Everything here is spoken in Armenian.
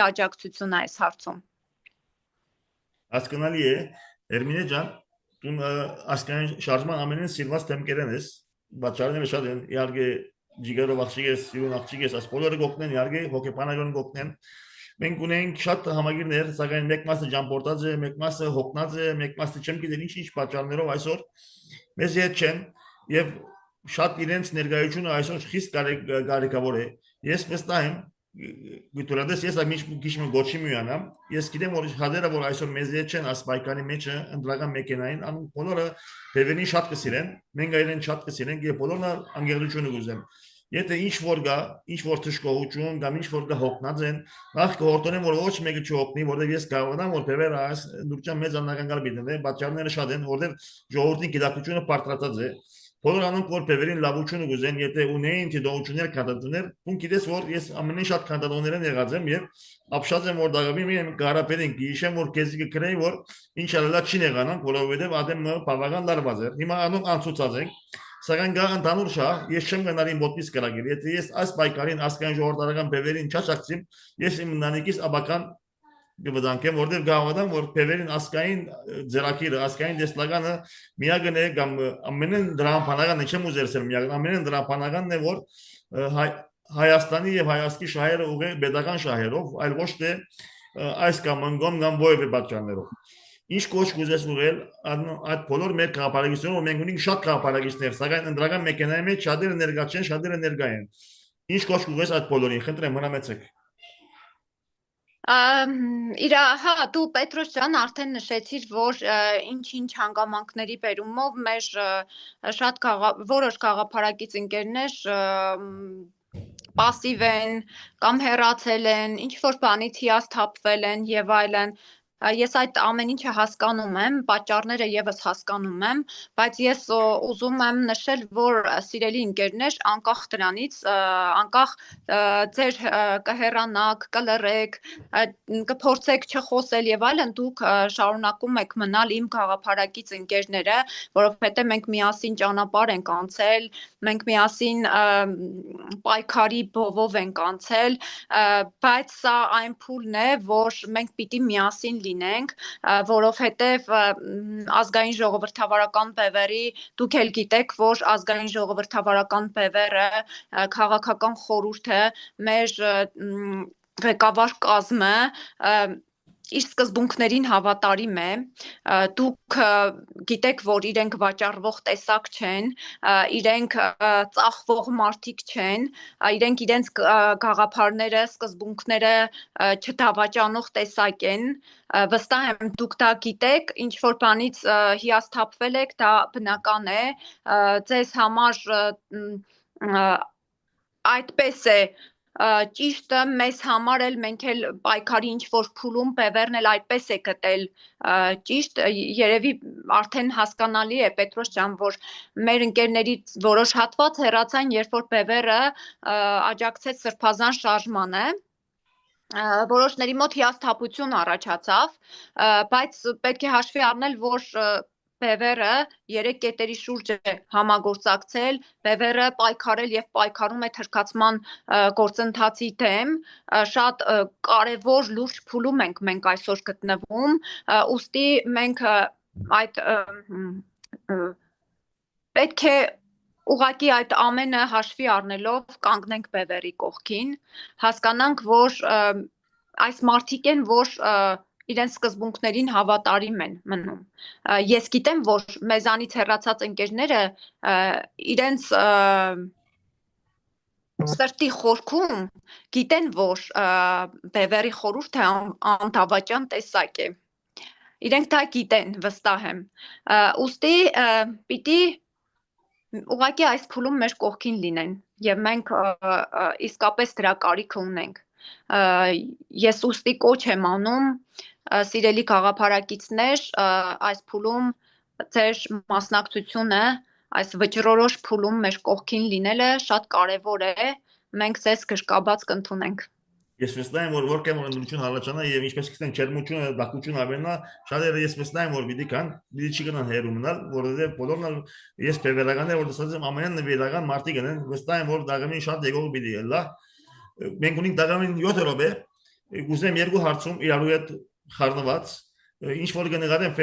աջակցություն այս հարցում։ Հասկանալի է, Էրմինե ջան, դու ասկային շարժման ամենին սիրված թեմքերն ես, բացառները շատ են, իհարկե ջիգարով աղջիկ ես, սիրուն աղջիկ ես, այս բոլորը գոհնեն, իհարկե հոգեբանական գոհնեն։ Մենք ունենք շատ համագիրներ, սակայն մեկ մասը ջամփորդած է, մեկ մասը հոգնած է, մեկ մասը չեմ գիտեն ինչ պատճառներով այսօր մեզ հետ չեն եւ շատ իրենց ներկայությունը այսօր խիստ կարեւոր է։ Ես վստահ եմ, գիտորադես ես ամիջ գիշմը գոչի միանամ, ես գիտեմ որ հադերը որ այսօր մեզ հետ չեն աս պայքարի մեջը ընդրական մեքենային, անում բոլորը բևերին շատ կսիրեն, մենք այրեն շատ կսիրենք եւ բոլորը անգերությունը գուզեն։ Եթե ինչ որ գա, ինչ որ թշկողություն կամ ինչ որ գա հոգնած են, նախ կհորտոնեմ որ ոչ մեկը չհոգնի, որովհետև ես կարողանամ որ բևերը այս դուրճան մեծ անակնկալ բիտնեն, պատճառները շատ են, որովհետև ժողովրդի գիտակցությունը պարտադրած է։ Բոլոր անոնք որ բևերին լավություն գուզեն, եթե ունեին դիտողություններ կանդատներ, ու գիտես որ ես ամենին շատ կանդատողներն եղած եմ եւ ապշած եմ որ դաղավի մի կարապետին գիշեմ որ քեզի կգրեի որ ինչալլա չի եղանանք, որովհետև ադեմը բավական լարված էր։ Հիմա անոնք անցուցած են Սակայն գա ընդհանուր շահ, ես չեմ գնալին ոդպիս կրագիր, եթե ես այս պայքարին ասկային ժողովրդական բևերին չաչակցիմ, ես իմ ընտանիքիս աբական կվտանգեմ, որտեղ գաղադամ, որ բևերին ասկային ձեռակիրը, ասկային դեսլականը միագն է կամ ամենեն դրամփանականն է, չեմ ուզերսել միագն, ամենեն դրամփանականն է, որ Հայաստանի եւ Հայաստանի շահերը ուղղի պետական շահերով, այլ ոչ թե այս կամ անգամ կամ որևէ պատճառներով։ Ինչ կոչ կուզես ուղղել այդ բոլոր մեր քաղաքապարագիստներով որ մենք ունենք շատ քաղաքապարագիստներ, սակայն ընդրական մեքենայի մեջ շատերը ներկա չեն, շատերը ներկա են։ Ինչ կոչ կուզես այդ բոլորին, խնդրեմ հրամեցեք։ Հա, դու Պետրոս ջան արդեն նշեցիր, որ ինչ-ինչ հանգամանքների բերումով մեր շատ որոշ քաղաքապարագիծ ընկերներ պասիվ են կամ հեռացել են, ինչ որ բանից հիասթափվել են եւ այլն։ Ես այդ ամեն ինչը հասկանում եմ, պատճառները եւս հասկանում եմ, բայց ես ուզում եմ նշել, որ սիրելի ընկերներ, անկախ դրանից, անկախ ձեր կհեռանաք, կլռեք, կփորձեք չխոսել եւ այլն, դուք շարունակում եք մնալ իմ քաղաքապարագիծ ընկերները, որովհետեւ մենք միասին ճանապարհ ենք անցել, մենք միասին պայքարի բովով ենք անցել, բայց սա այն փուլն է, որ մենք պիտի միասին լինենք, որովհետև ազգային ժողովրդավարական բևերի դուք էլ գիտեք, որ ազգային ժողովրդավարական բևերը քաղաքական խորհուրդը մեր ղեկավար կազմը իր սկզբունքներին հավատարիմ է, դուք գիտեք, որ իրենք վաճառվող տեսակ չեն, իրենք ծախվող մարդիկ չեն, իրենք իրենց գաղափարները, սկզբունքները չդավաճանող տեսակ են, վստահ եմ դուք դա գիտեք, ինչ որ բանից հիասթափվել եք, դա բնական է, ձեզ համար այդպես է ճիշտը մեզ համար էլ մենք էլ պայքարի ինչ որ փուլում բևերն էլ այդպես է գտել ճիշտ երևի արդեն հասկանալի է Պետրոս ջան որ մեր ընկերներից որոշ հատված հեռացան երբ որ բևերը աջակցեց սրբազան շարժմանը որոշների մոտ հիասթափություն առաջացավ բայց պետք է հաշվի առնել որ բևերը 3 կետերի շուրջ է համագործակցել, բևերը պայքարել եւ պայքարում է թրքացման գործընթացի դեմ, շատ կարեւոր լուրջ փուլում ենք մենք այսօր գտնվում, ուստի մենք այդ պետք է ուղղակի այդ ամենը հաշվի առնելով կանգնենք բևերի կողքին, հասկանանք, որ այս մարդիկ են, որ իրենց սկզբունքներին հավատարիմ են մնում։ Ես գիտեմ, որ մեզանից հեռացած ընկերները իրենց սրտի խորքում գիտեն, որ բևերի խորհուրդը անդավաճան տեսակ է։ Իրենք դա գիտեն, վստահ եմ։ Ուստի պիտի ուղղակի այս փուլում մեր կողքին լինեն եւ մենք իսկապես դրա կարիքը ունենք։ Ես ուստի կոչ եմ անում սիրելի քաղաքապարագիծներ այս փուլում ձեր մասնակցությունը այս վճռորոշ փուլում մեր կողքին լինելը շատ կարևոր է մենք ձեզ գրկաբաց կընդունենք Ես վստահ եմ որ որքան ընդդիմություն հալաճանա եւ ինչպես գիտեն չերմությունը բակություն ավենա շատերը ես վստահ եմ որ պիտի կան պիտի չգնան հերու մնալ որովհետեւ բոլորն ես բևերական է որ դասած եմ ամենն նվիրական մարտի գնեն վստահ եմ որ դաղամին շատ եկող պիտի լա մենք ունենք դաղամին 7 րոպե Գուզեմ երկու հարցում իրարու հետ խառնված ինչ որ կնկատեմ